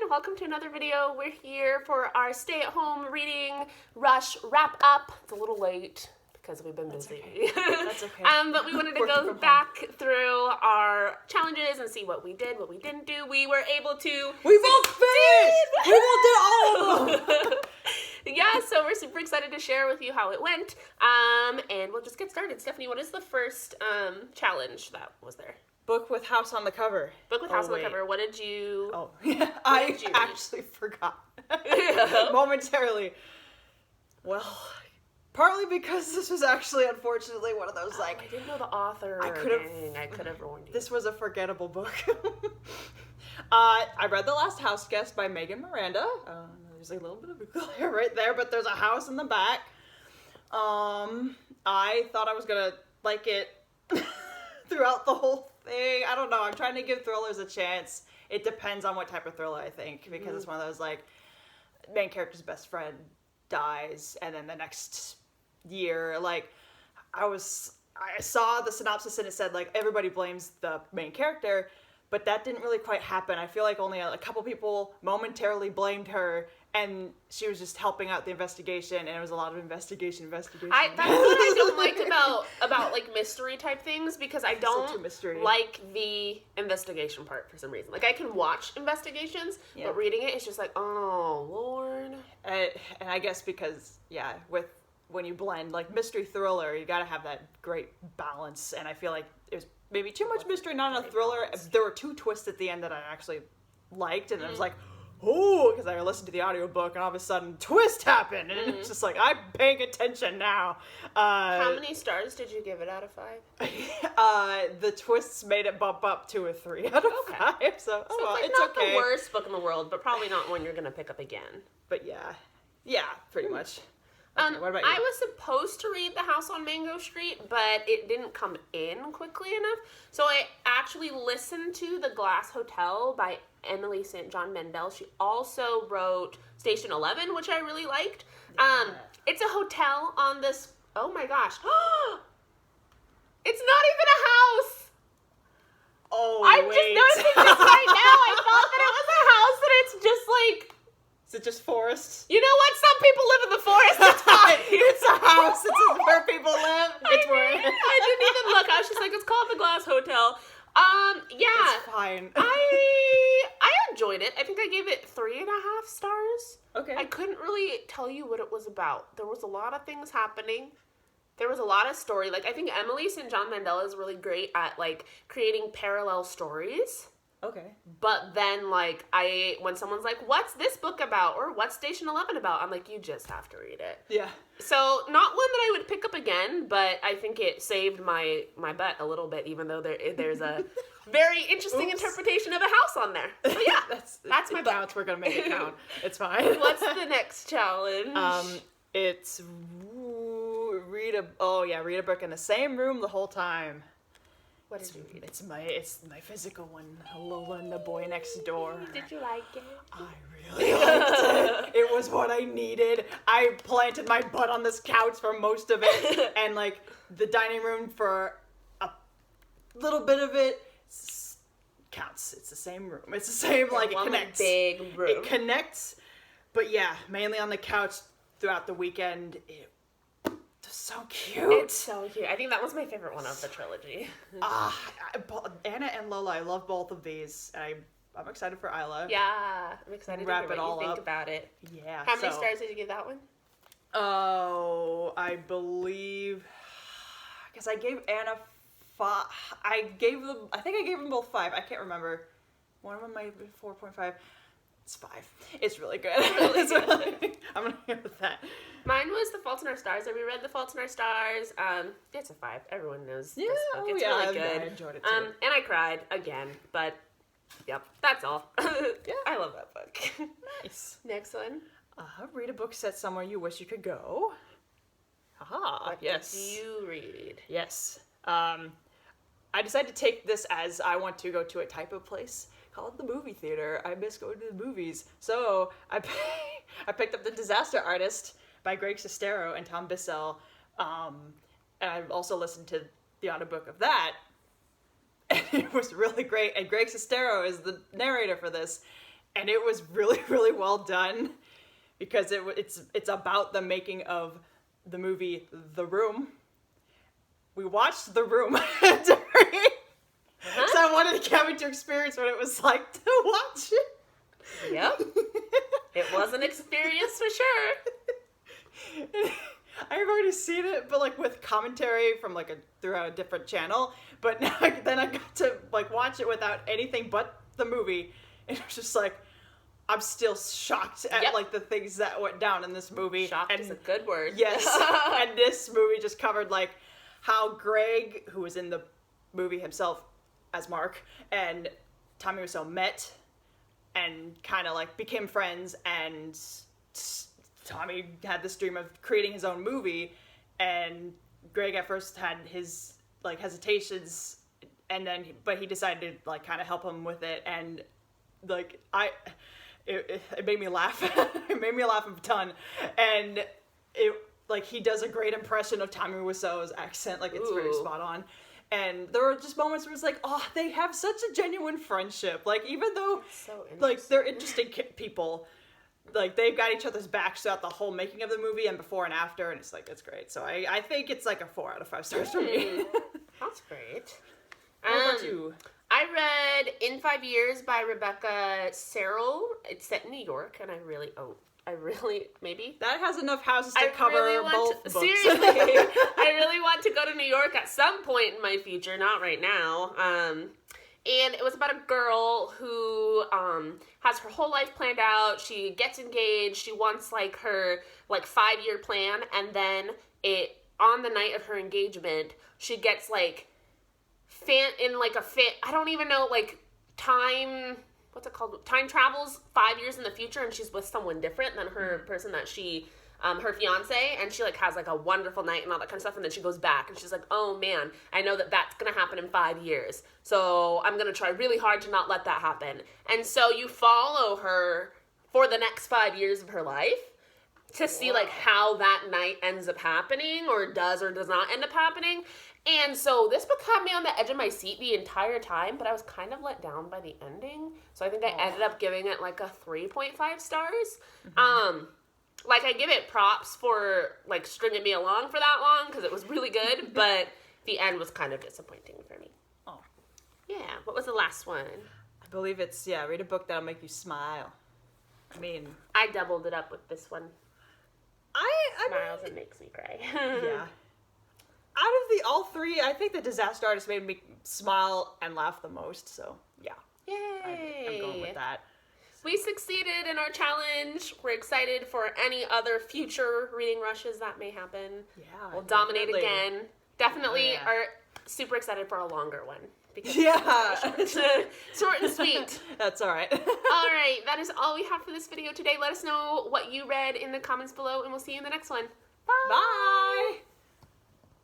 welcome to another video. We're here for our stay-at-home reading rush wrap-up. It's a little late because we've been busy. Okay. That's okay. But we wanted to go back through our challenges and see what we did, what we didn't do. We were able to... We both finished! We both did all of them! Yeah, so we're super excited to share with you how it went. And we'll just get started. Stephanie, what is the first challenge that was there? Book with house on the cover. Book with house on the cover. What did you... Oh, yeah. I actually forgot. Momentarily. Well, partly because this was actually, unfortunately, one of those, I didn't know the author. I could have warned you. This was a forgettable book. I read The Last Houseguest by Megan Miranda. There's a little bit of a glare right there, but there's a house in the back. I thought I was gonna like it throughout the whole thing. I don't know. I'm trying to give thrillers a chance. It depends on what type of thriller I think, because it's one of those, main character's best friend dies, and then the next year, I saw the synopsis and it said, everybody blames the main character, but that didn't really quite happen. I feel like only a couple people momentarily blamed her, and she was just helping out the investigation, and it was a lot of investigation. That's what I don't like about mystery type things, because I don't like the investigation part for some reason. I can watch investigations, but reading it, it's just oh, Lord. And I guess because, when you blend, mystery thriller, you gotta have that great balance, and I feel like it was maybe too much mystery, not enough thriller. There were two twists at the end that I actually liked, and I was oh, because I listened to the audiobook, and all of a sudden, twist happened, and it's just I'm paying attention now. How many stars did you give it out of 5? The twists made it bump up to a 3 out of 5, so it's not okay. The worst book in the world, but probably not one you're going to pick up again. But yeah, pretty much. Okay, what about you? I was supposed to read The House on Mango Street, but it didn't come in quickly enough. So I actually listened to The Glass Hotel by Emily St. John Mandel. She also wrote Station 11, which I really liked. It's a hotel on this... Oh my gosh. It's not even a house! Oh, I'm just noticing this right now. I thought that it was a house, and it's just Is it just forests? You know what? Some people live in the forest. It's fine. It's a house. It's where people live. I didn't even look. I was just it's called the Glass Hotel. Yeah. It's fine. I enjoyed it. I think I gave it 3.5 stars. Okay. I couldn't really tell you what it was about. There was a lot of things happening. There was a lot of story. I think Emily St. John Mandela is really great at, creating parallel stories. Okay. But then, when someone's what's this book about? Or what's Station 11 about? I'm you just have to read it. Yeah. So, not one that I would pick up again, but I think it saved my butt a little bit, even though there's a very interesting interpretation of a house on there. So, yeah, that's my book. We're going to make it count. It's fine. What's the next challenge? It's read a book in the same room the whole time. What did you read? It's my physical one, Lola and the Boy Next Door. Did you like it? I really liked it. It was what I needed. I planted my butt on this couch for most of it, and the dining room for a little bit of it counts. It's the same room. It's the same it connects. Big room. It connects, but mainly on the couch throughout the weekend. So cute. It's so cute. I think that was my favorite one of the trilogy. Anna and Lola, I love both of these. I'm excited for Isla. Yeah, I'm excited to hear what you think about it. Yeah. How many stars did you give that one? Oh, I believe... Because I gave Anna 5. I think I gave them both 5. I can't remember. One of them might be 4.5. It's 5. It's really good. I'm going to go with that. Mine was The Fault in Our Stars. I reread The Fault in Our Stars. It's a 5. Everyone knows this book. It's really good. I enjoyed it too. And I cried again, but yep, that's all. Yeah. I love that book. Nice. Next one. Read a book set somewhere you wish you could go. What did you read? Yes. I decided to take this as I want to go to a type of place called the movie theater. I miss going to the movies. So I picked up The Disaster Artist by Greg Sestero and Tom Bissell. And I've also listened to the audiobook of that. And it was really great. And Greg Sestero is the narrator for this. and it was really, really well done because it's about the making of the movie The Room. We watched The Room during, so I wanted Gabby to experience what it was like to watch it. Yep. It was an experience for sure. I've already seen it, but like with commentary from through a different channel. But now then I got to like watch it without anything but the movie, and it was just like I'm still shocked at like the things that went down in this movie. Shocked is a good word. Yes, and this movie just covered like how Greg, who was in the movie himself as Mark, and Tommy Wiseau met and kind of like became friends, and Tommy had this dream of creating his own movie, and Greg at first had his like hesitations, and then but he decided to like kind of help him with it, and like it made me laugh. It made me laugh a ton, and it like he does a great impression of Tommy Wiseau's accent, like it's very spot on. And there were just moments where it's like, oh, they have such a genuine friendship. Like, even though, like, they're interesting people, like, they've got each other's backs throughout the whole making of the movie and before and after, and it's, like, it's great. So I think it's, like, a 4 out of 5 stars for me. That's great. What about you? I read In 5 Years by Rebecca Serrell. It's set in New York, and maybe? That has enough houses to cover both books. Seriously, I really want to go to New York at some point in my future, not right now. And it was about a girl who has her whole life planned out. She gets engaged. She wants like her 5-year plan, and then on the night of her engagement, she gets like I don't even know, like time. What's it called? Time travels 5 years in the future, and she's with someone different than her person that she, her fiance, and she like has like a wonderful night and all that kind of stuff, and then she goes back and she's like, oh man, I know that that's gonna happen in 5 years, so I'm gonna try really hard to not let that happen. And so you follow her for the next 5 years of her life to see like how that night ends up happening, or does not end up happening. And so this book had me on the edge of my seat the entire time, but I was kind of let down by the ending. So I think I ended up giving it like a 3.5 stars. Like I give it props for like stringing me along for that long because it was really good, but the end was kind of disappointing for me. Oh. Yeah. What was the last one? I believe it's, read a book that'll make you smile. I mean, I doubled it up with this one. Smiles and makes me cry. Yeah. Out of all three, I think The Disaster Artist made me smile and laugh the most, so yeah. Yay! I'm going with that. We succeeded in our challenge. We're excited for any other future reading rushes that may happen. Yeah. We'll dominate again. Definitely are super excited for a longer one. Because short and sweet. That's all right. All right, that is all we have for this video today. Let us know what you read in the comments below, and we'll see you in the next one. Bye! Bye!